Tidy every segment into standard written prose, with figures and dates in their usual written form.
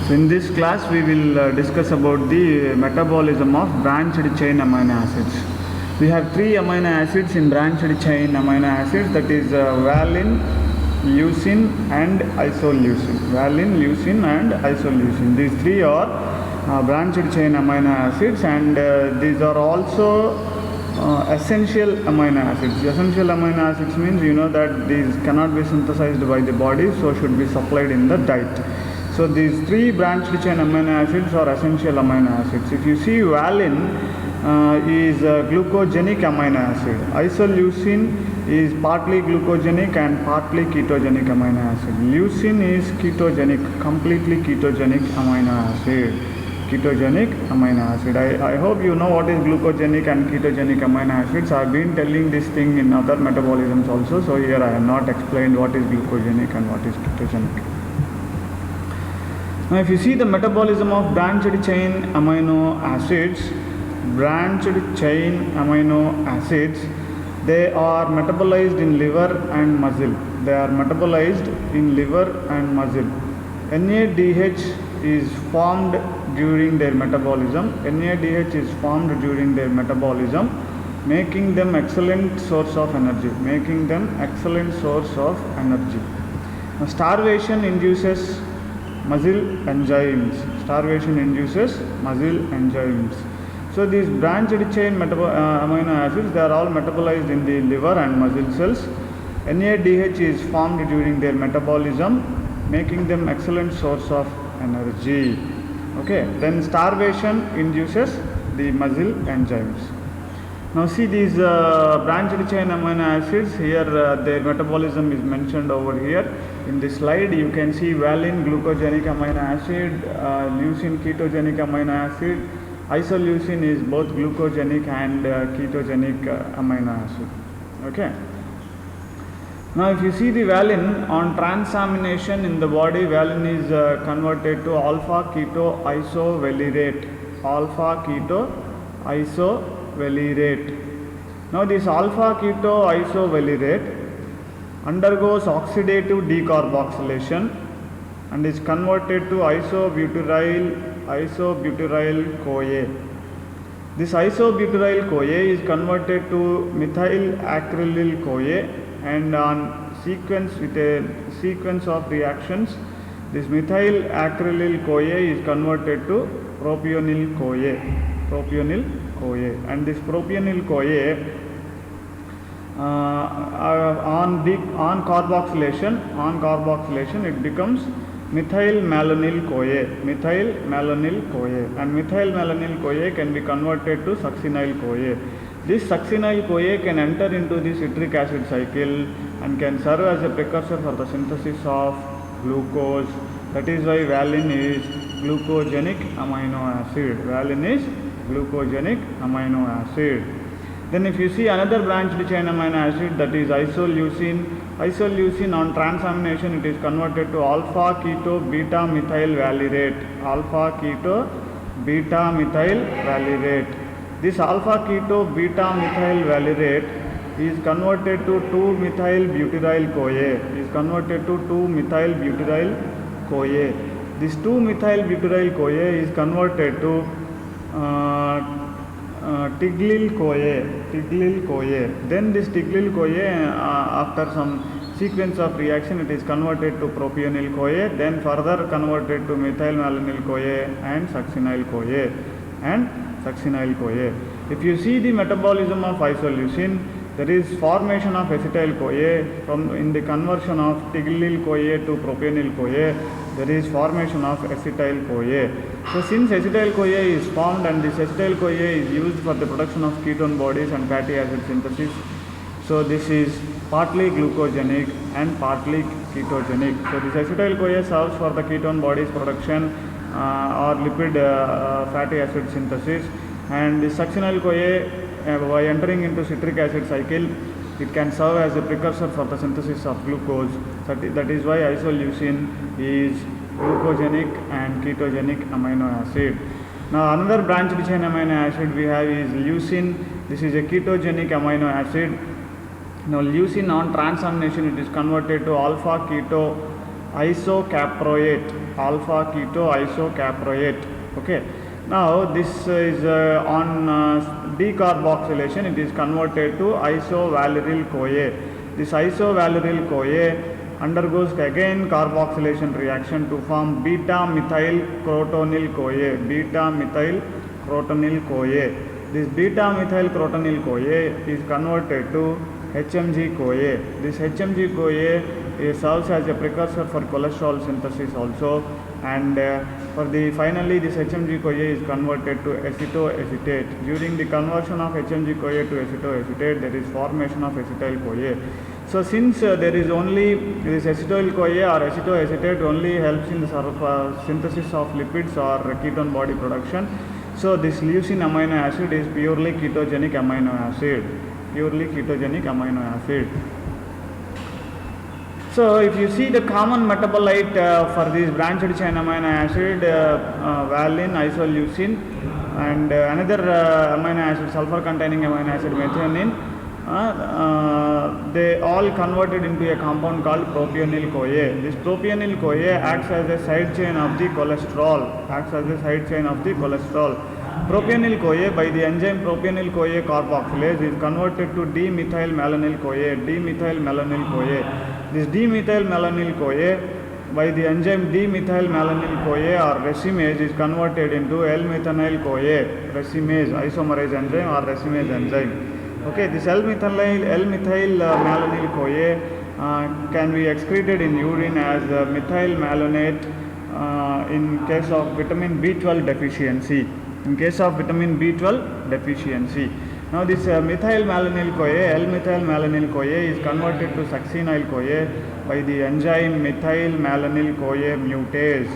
So in this class we will discuss about the metabolism of branched chain amino acids. We have three amino acids in branched chain amino acids, that is valine, leucine and isoleucine. Valine, leucine and isoleucine. These three are branched chain amino acids, and these are also essential amino acids. Essential amino acids means you know that these cannot be synthesized by the body, so should be supplied in the diet. So these three branched chain amino acids are essential amino acids. If you see, valine is a glucogenic amino acid. Isoleucine is partly glucogenic and partly ketogenic amino acid. Leucine is ketogenic, completely ketogenic amino acid. Ketogenic amino acid. I hope you know what is glucogenic and ketogenic amino acids. I have been telling this thing in other metabolisms also, so here I have not explained what is glucogenic and what is ketogenic. Now if you see the metabolism of branched chain amino acids, they are metabolized in liver and muscle. NADH is formed during their metabolism. Making them excellent source of energy. Now, starvation induces muscle enzymes. So these branched chain amino acids, they are all metabolized in the liver and muscle cells. NADH is formed during their metabolism, making them excellent source of energy. Okay, then starvation induces the muscle enzymes. Now see these branched chain amino acids, here their metabolism is mentioned over here. In this slide you can see valine, glucogenic amino acid, leucine, ketogenic amino acid. Isoleucine is both glucogenic and ketogenic amino acid. Okay. Now if you see the valine, on transamination in the body, valine is converted to alpha keto isovalerate. Now this alpha keto isovalerate undergoes oxidative decarboxylation and is converted to isobutyryl CoA. This isobutyryl CoA is converted to methyl acrylyl CoA, and on sequence of reactions, this methyl acrylyl CoA is converted to propionyl CoA, and this propionyl CoA on carboxylation it becomes methyl malonyl CoA, and methyl malonyl CoA can be converted to succinyl CoA. This succinyl CoA can enter into the citric acid cycle and can serve as a precursor for the synthesis of glucose. That is why valine is glucogenic amino acid. Then if you see another branched chain amino acid, that is isoleucine. Isoleucine on transamination it is converted to alpha keto beta methyl valerate. This alpha keto beta methyl valerate is converted to 2-methyl butyryl CoA. This 2-methyl butyryl CoA is converted to tiglyl CoA. Then this tiglyl CoA, after some sequence of reaction, it is converted to propionyl CoA, then further converted to methyl malonyl CoA and succinyl CoA. If you see the metabolism of isoleucine, there is formation of acetyl CoA. In the conversion of tiglyl CoA to propionyl CoA, there is formation of acetyl CoA. So since acetyl CoA is formed, and this acetyl CoA is used for the production of ketone bodies and fatty acid synthesis, so this is partly glucogenic and partly ketogenic. So this acetyl CoA serves for the ketone bodies production or lipid fatty acid synthesis, and the succinyl CoA by entering into citric acid cycle, it can serve as a precursor for the synthesis of glucose. That is why isoleucine is glucogenic and ketogenic amino acid. Now another branched chain amino acid we have is leucine. This is a ketogenic amino acid. Now leucine on transamination it is converted to alpha keto isocaproate, alpha keto isocaproate. Okay, now this is on decarboxylation, it is converted to isovaleryl CoA. This isovaleryl CoA undergoes again carboxylation reaction to form beta methyl crotonyl CoA. Beta methyl crotonyl CoA. This beta methyl crotonyl CoA is converted to HMG CoA. This HMG CoA serves as a precursor for cholesterol synthesis also, and finally this HMG CoA is converted to acetoacetate. During the conversion of HMG CoA to acetoacetate, there is formation of acetyl CoA. So since there is only this acetyl CoA or acetoacetate only helps in the synthesis of lipids or ketone body production, so this leucine amino acid is purely ketogenic amino acid. Purely ketogenic amino acid. So if you see the common metabolite for this branched chain amino acid, valine, isoleucine, and another amino acid, sulfur containing amino acid, methionine, they all converted into a compound called propionyl CoA. This propionyl CoA acts as a side chain of the cholesterol. Propionyl CoA by the enzyme propionyl CoA carboxylase is converted to D-methylmalonyl CoA. This D-methylmalonyl CoA by the enzyme D-methylmalonyl CoA or racemase is converted into L-methanol CoA, racemase, isomerase enzyme or racemase enzyme. Okay, this L-methylmalonyl CoA can be excreted in urine as methylmalonate in case of vitamin B12 deficiency. Now this methylmalonyl CoA, L-methylmalonyl CoA is converted to succinyl CoA by the enzyme methylmalonyl CoA mutase.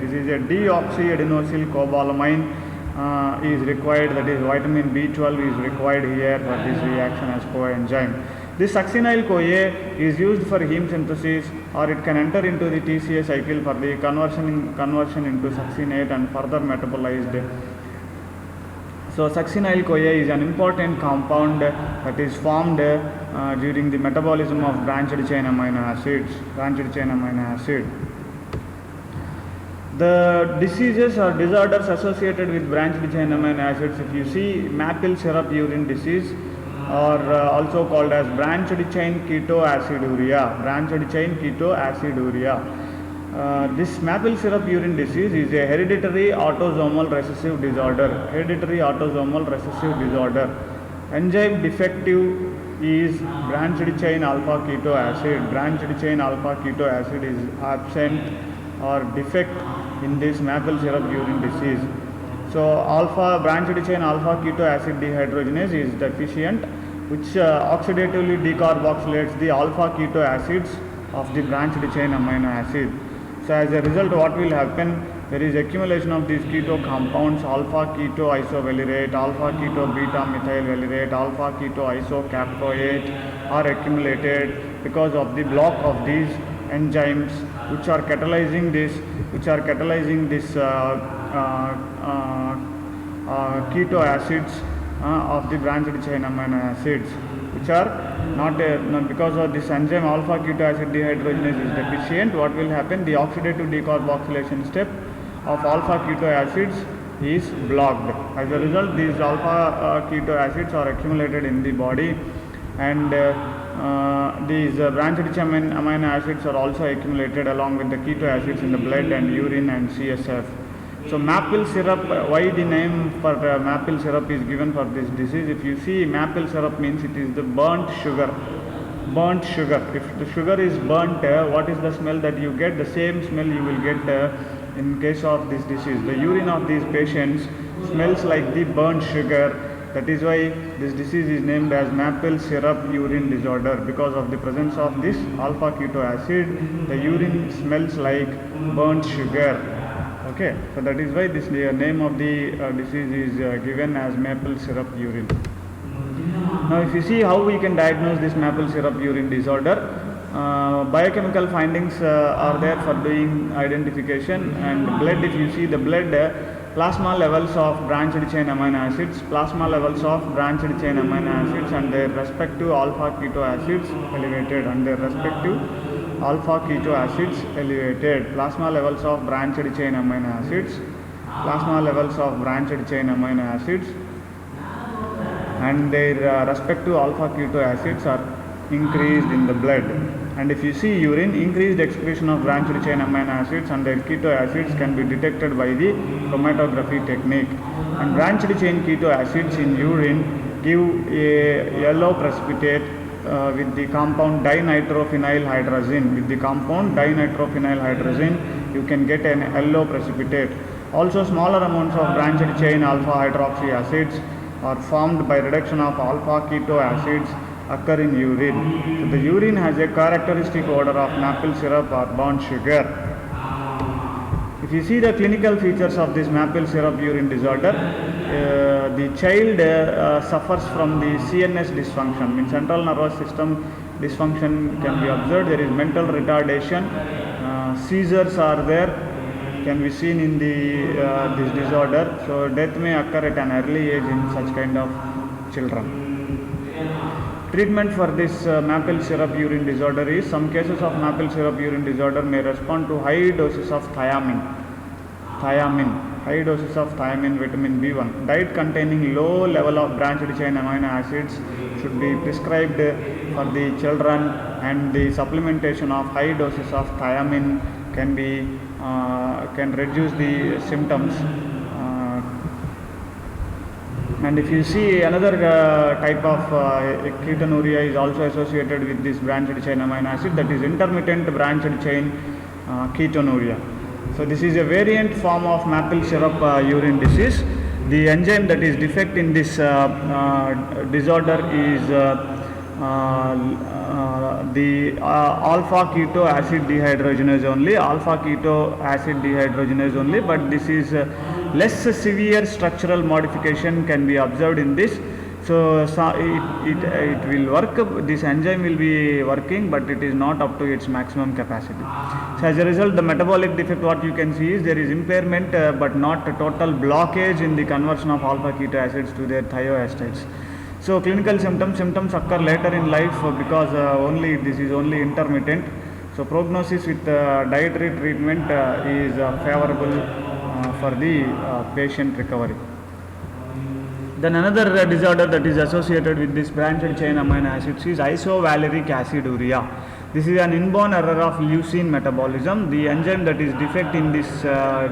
This is a deoxyadenosine cobalamin is required, that is vitamin B12 is required here for this reaction as coenzyme. This succinyl CoA is used for heme synthesis, or it can enter into the TCA cycle for the conversion into succinate and further metabolized. So succinyl CoA is an important compound that is formed during the metabolism of branched chain amino acids. The diseases or disorders associated with branched chain amino acids, if you see maple syrup urine disease, or also called as branched chain ketoaciduria. This maple syrup urine disease is a hereditary autosomal recessive disorder. Enzyme defective is branched chain alpha keto acid is absent or defect in this maple syrup urine disease. So branched chain alpha keto acid dehydrogenase is deficient, which oxidatively decarboxylates the alpha keto acids of the branched chain amino acid. So as a result, what will happen? There is accumulation of these keto compounds, alpha keto isovalerate, alpha keto beta methylvalerate, alpha keto isocaproate are accumulated because of the block of these enzymes which are catalyzing this keto acids of the branched chain amino acids, which are not because of this enzyme alpha keto acid dehydrogenase is deficient. What will happen? The oxidative decarboxylation step of alpha keto acids is blocked. As a result, these alpha keto acids are accumulated in the body, and these branched chain amino acids are also accumulated along with the keto acids in the blood and urine and CSF. So maple syrup, why the name for maple syrup is given for this disease? If you see, maple syrup means it is the burnt sugar. If the sugar is burnt, what is the smell that you get? The same smell you will get in case of this disease. The urine of these patients smells like the burnt sugar. That is why this disease is named as maple syrup urine disorder. Because of the presence of this alpha keto acid, the urine smells like burnt sugar. Okay, so that is why this name of the disease is given as maple syrup urine. Now if you see how we can diagnose this maple syrup urine disorder, biochemical findings are there for doing identification, and blood, if you see the blood, plasma levels of branched chain amino acids, and their respective alpha keto acids elevated, and their respective alpha keto acids elevated. Plasma levels of branched chain amino acids, plasma levels of branched chain amino acids and their respective alpha keto acids are increased in the blood. And if you see urine, increased excretion of branched chain amino acids and their keto acids can be detected by the chromatography technique. And branched chain keto acids in urine give a yellow precipitate with the compound dinitrophenyl hydrazine. With the compound dinitrophenyl hydrazine, you can get an yellow precipitate. Also, smaller amounts of branched chain alpha hydroxy acids are formed by reduction of alpha keto acids occur in urine. So the urine has a characteristic odor of maple syrup or burnt sugar. If you see the clinical features of this maple syrup urine disorder, the child suffers from the CNS dysfunction. In central nervous system dysfunction can be observed. There is mental retardation, seizures are there, can be seen in the this disorder. So death may occur at an early age in such kind of children. Treatment for this maple syrup urine disorder is, some cases of maple syrup urine disorder may respond to high doses of thiamine, high doses of thiamine, vitamin B1. Diet containing low level of branched chain amino acids should be prescribed for the children, and the supplementation of high doses of thiamine can reduce the symptoms. And if you see, another type of ketonuria is also associated with this branched chain amino acid, that is intermittent branched chain ketonuria. So this is a variant form of maple syrup urine disease. The enzyme that is defect in this disorder is the alpha keto acid dehydrogenase only, but this is less severe structural modification can be observed in this. So it will work, this enzyme will be working, but it is not up to its maximum capacity. So as a result, the metabolic defect, what you can see is there is impairment but not a total blockage in the conversion of alpha keto acids to their thioesteres. So clinical symptoms occur later in life because this is only intermittent. So prognosis with dietary treatment is favorable for the patient recovery. Then another disorder that is associated with this branched chain amino acids is isovaleric aciduria. This is an inborn error of leucine metabolism. The enzyme that is defect in this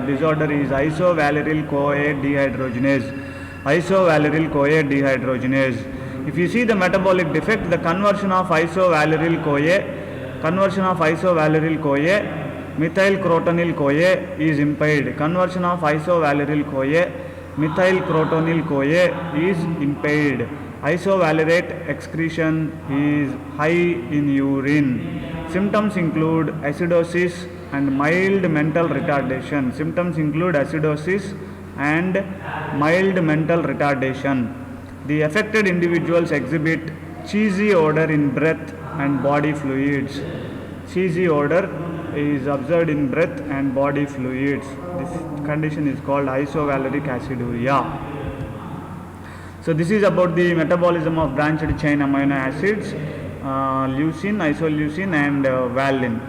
disorder is isovaleryl-CoA dehydrogenase. If you see the metabolic defect, the conversion of isovaleryl-CoA, methylcrotonyl-CoA is impaired. Conversion of isovaleryl-CoA, methylcrotonyl-CoA is impaired. Isovalerate excretion is high in urine. Symptoms include acidosis and mild mental retardation. The affected individuals exhibit cheesy odor in breath and body fluids. Cheesy odor is observed in breath and body fluids. This condition is called isovaleric aciduria. So this is about the metabolism of branched chain amino acids, leucine, isoleucine and valine.